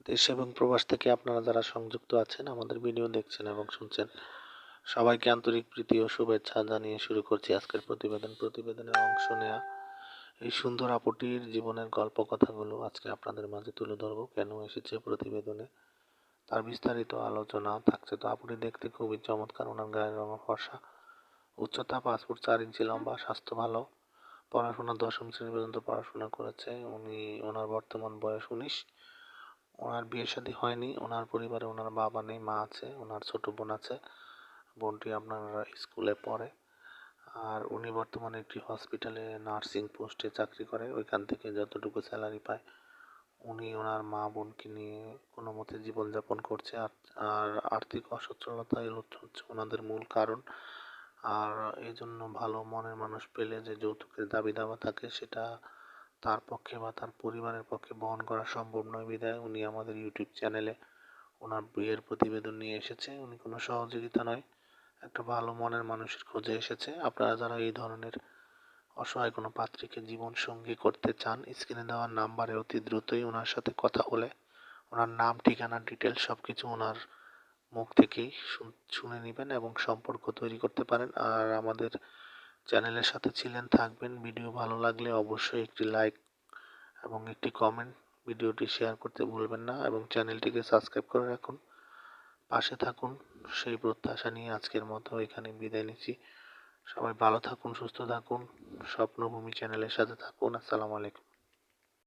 দেশ এবং প্রবাস থেকে আপনারা যারা সংযুক্ত আছেন, আমাদের ভিডিও দেখছেন এবং শুনছেন, সবাইকে আন্তরিক প্রীতি ও শুভেচ্ছা জানিয়ে শুরু করছি আজকের প্রতিবেদনে অংশ নেয়া এই সুন্দর আপুটির জীবনের গল্প কথাগুলো আজকে আপনাদের মাঝে তুলে ধরবো। কেন এসেছে প্রতিবেদনে তার বিস্তারিত আলোচনা থাকছে। তো আপুটি দেখতে খুবই চমৎকার, ওনার গায়ের রং ফর্সা, উচ্চতা 5 ফুট 4 ইঞ্চি লম্বা, স্বাস্থ্য ভালো, পড়াশোনা 10ম শ্রেণী পর্যন্ত পড়াশোনা করেছে। ওনার বর্তমান বয়স 19। ওনার বিয়ে শাদী হয়নি। ওনার পরিবারে ওনার বাবা নেই, মা আছে, ওনার ছোট বোন আছে। বোনটি আপনার স্কুলে পড়ে। আর উনি বর্তমানে একটি হসপিটালে নার্সিং পোস্টে চাকরি করে। ওইখান থেকে যতটুকু স্যালারি পায় উনি ওনার মা বোনকে নিয়ে কোনো মতে জীবনযাপন করছে। আর আর্থিক অসচ্ছলতাই হচ্ছে ওনাদের মূল কারণ। আর এই জন্য ভালো মনের মানুষ পেলে যে যৌতুকের দাবি দাওয়া থাকে, সেটা তার পক্ষে বা তার পরিবারের পক্ষে বহন করা সম্ভব নয়। বিধায় উনি আমাদের ইউটিউব চ্যানেলে ওনার বিয়ের প্রতিবেদন নিয়ে এসেছে। উনি কোনো সহযোগিতা নয়, একটা ভালো মনের মানুষের খোঁজে এসেছে। আপনারা যারা এই ধরনের অসহায় কোনো পাত্রীকে জীবন সঙ্গী করতে চান, স্ক্রিনে দেওয়া নাম্বারে অতি দ্রুতই ওনার সাথে কথা বলে ওনার নাম, ঠিকানা, ডিটেলস সবকিছু ওনার মুখ থেকেই শুনে নেবেন এবং সম্পর্ক তৈরি করতে পারেন। আর আমাদের চ্যানেলের সাথে ছিলেন, থাকবেন। ভিডিও ভালো লাগলে অবশ্যই একটি লাইক এবং একটি কমেন্ট, ভিডিওটি শেয়ার করতে ভুলবেন না এবং চ্যানেলটিকে সাবস্ক্রাইব করে রাখুন, পাশে থাকুন। সেই প্রত্যাশা নিয়ে আজকের মতো এখানে বিদায় নিচ্ছি। সবাই ভালো থাকুন, সুস্থ থাকুন, স্বপ্নভূমি চ্যানেলের সাথে থাকুন। আসসালামু আলাইকুম।